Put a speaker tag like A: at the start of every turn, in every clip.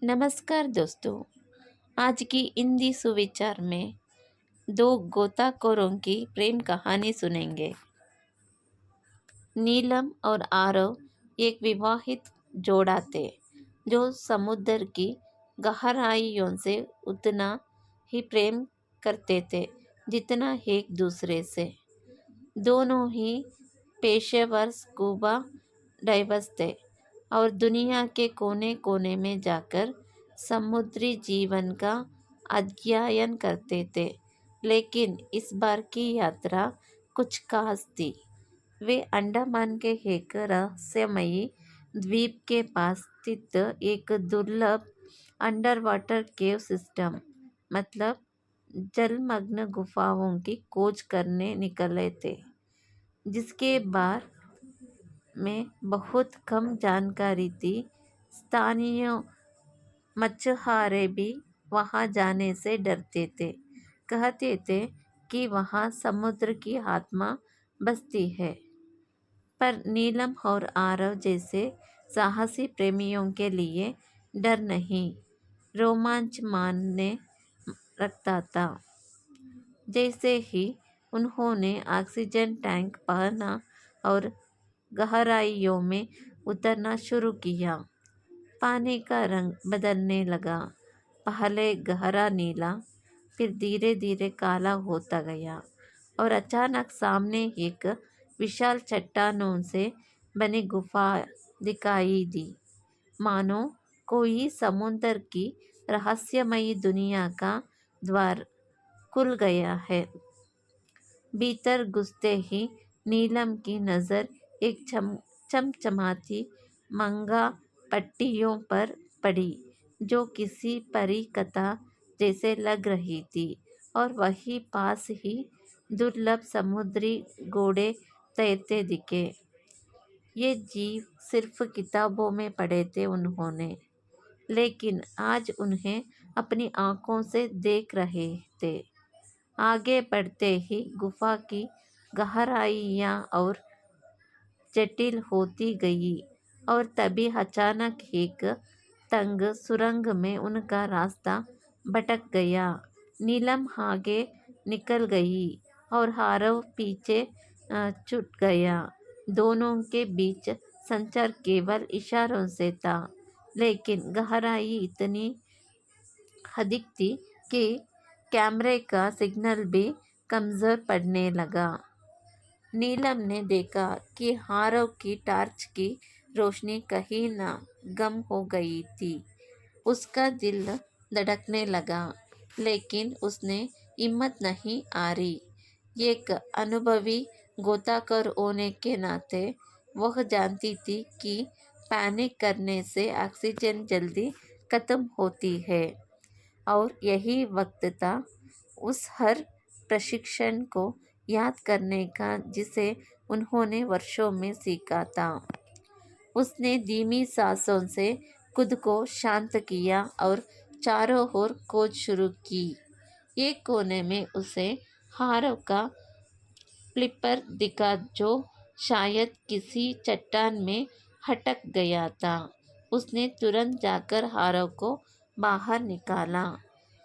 A: नमस्कार दोस्तों। आज की हिंदी सुविचार में दो गोताखोरों की प्रेम कहानी सुनेंगे। नीलम और आरव एक विवाहित जोड़ा थे जो समुद्र की गहराइयों से उतना ही प्रेम करते थे जितना एक दूसरे से। दोनों ही पेशेवर स्कूबा डाइवर्स थे और दुनिया के कोने कोने में जाकर समुद्री जीवन का अध्ययन करते थे। लेकिन इस बार की यात्रा कुछ खास थी। वे अंडमान के एक रहस्यमयी द्वीप के पास स्थित एक दुर्लभ अंडर वाटर केव सिस्टम मतलब जलमग्न गुफाओं की खोज करने निकले थे, जिसके बारे में बहुत कम जानकारी थी। स्थानीय मछुआरे भी वहां जाने से डरते थे। कहते थे कि वहां समुद्र की आत्मा बसती है। पर नीलम और आरव जैसे साहसी प्रेमियों के लिए डर नहीं, रोमांच मानने रखता था। जैसे ही उन्होंने ऑक्सीजन टैंक पहना और गहराइयों में उतरना शुरू किया, पानी का रंग बदलने लगा। पहले गहरा नीला, फिर धीरे धीरे काला होता गया और अचानक सामने एक विशाल चट्टानों से बनी गुफा दिखाई दी। मानो कोई समुद्र की रहस्यमयी दुनिया का द्वार खुल गया है। भीतर घुसते ही नीलम की नज़र एक चमचमाती मंगा पट्टियों पर पड़ी जो किसी परी कथा जैसे लग रही थी। और वहीं पास ही दुर्लभ समुद्री घोड़े तैरते दिखे। ये जीव सिर्फ किताबों में पढ़े थे उन्होंने, लेकिन आज उन्हें अपनी आंखों से देख रहे थे। आगे बढ़ते ही गुफा की गहराइयाँ और जटिल होती गई और तभी अचानक एक तंग सुरंग में उनका रास्ता भटक गया। नीलम आगे निकल गई और आरव पीछे छूट गया। दोनों के बीच संचार केवल इशारों से था, लेकिन गहराई इतनी अधिक थी कि कैमरे का सिग्नल भी कमज़ोर पड़ने लगा। नीलम ने देखा कि आरव की टॉर्च की रोशनी कहीं न गुम हो गई थी। उसका दिल धड़कने लगा, लेकिन उसने हिम्मत नहीं हारी। एक अनुभवी गोताखोर होने के नाते वह जानती थी कि पैनिक करने से ऑक्सीजन जल्दी खत्म होती है और यही वक्त था उस हर प्रशिक्षण को याद करने का जिसे उन्होंने वर्षों में सीखा था। उसने धीमी सांसों से खुद को शांत किया और चारों ओर खोज शुरू की। एक कोने में उसे आरव का फ्लिपर दिखा जो शायद किसी चट्टान में अटक गया था। उसने तुरंत जाकर आरव को बाहर निकाला,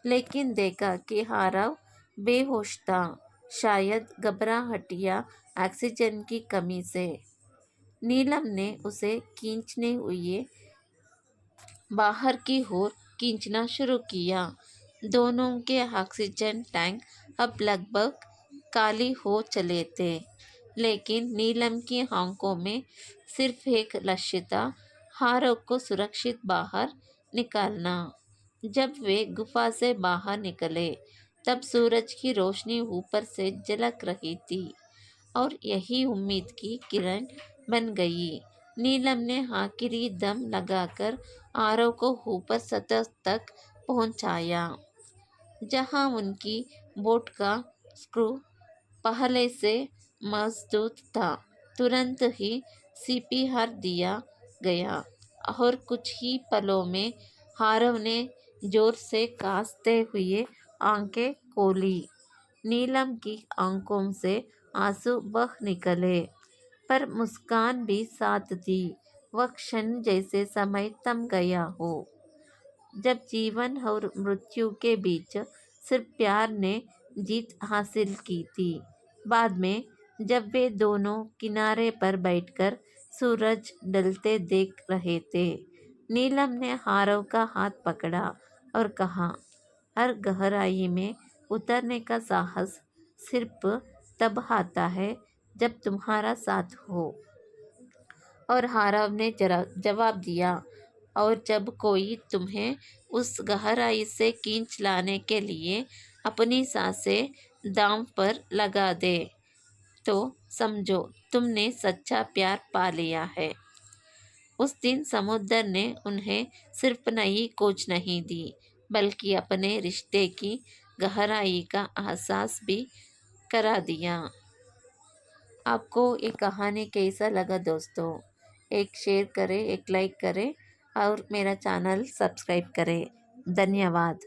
A: लेकिन देखा कि आरव बेहोश था, शायद घबराहट या ऑक्सीजन की कमी से। नीलम ने उसे खींचने हुए बाहर की ओर खींचना शुरू किया। दोनों के ऑक्सीजन टैंक अब लगभग खाली हो चले थे, लेकिन नीलम की आंखों में सिर्फ एक लक्ष्य था, आरव को सुरक्षित बाहर निकालना। जब वे गुफा से बाहर निकले, तब सूरज की रोशनी ऊपर से झलक रही थी और यही उम्मीद की किरण बन गई। नीलम ने आखिरी दम लगाकर आरव को ऊपर सतह तक पहुंचाया, जहां उनकी बोट का स्क्रू पहले से मजबूत था। तुरंत ही सीपीआर दिया गया और कुछ ही पलों में आरव ने जोर से खांसते हुए आंखें खोली। नीलम की आंखों से आंसू बह निकले, पर मुस्कान भी साथ थी। वह क्षण जैसे समय थम गया हो। जब जीवन और मृत्यु के बीच सिर्फ प्यार ने जीत हासिल की थी। बाद में जब वे दोनों किनारे पर बैठकर सूरज ढलते देख रहे थे, नीलम ने आरव का हाथ पकड़ा और कहा, हर गहराई में उतरने का साहस सिर्फ तब आता है जब तुम्हारा साथ हो। और आरव ने जरा जवाब दिया, और जब कोई तुम्हें उस गहराई से खींच लाने के लिए अपनी सांसें दांव पर लगा दे, तो समझो तुमने सच्चा प्यार पा लिया है। उस दिन समुद्र ने उन्हें सिर्फ नई खोज नहीं दी, बल्कि अपने रिश्ते की गहराई का एहसास भी करा दिया। आपको ये कहानी कैसा लगा दोस्तों? एक शेयर करें, एक लाइक करें और मेरा चैनल सब्सक्राइब करें। धन्यवाद।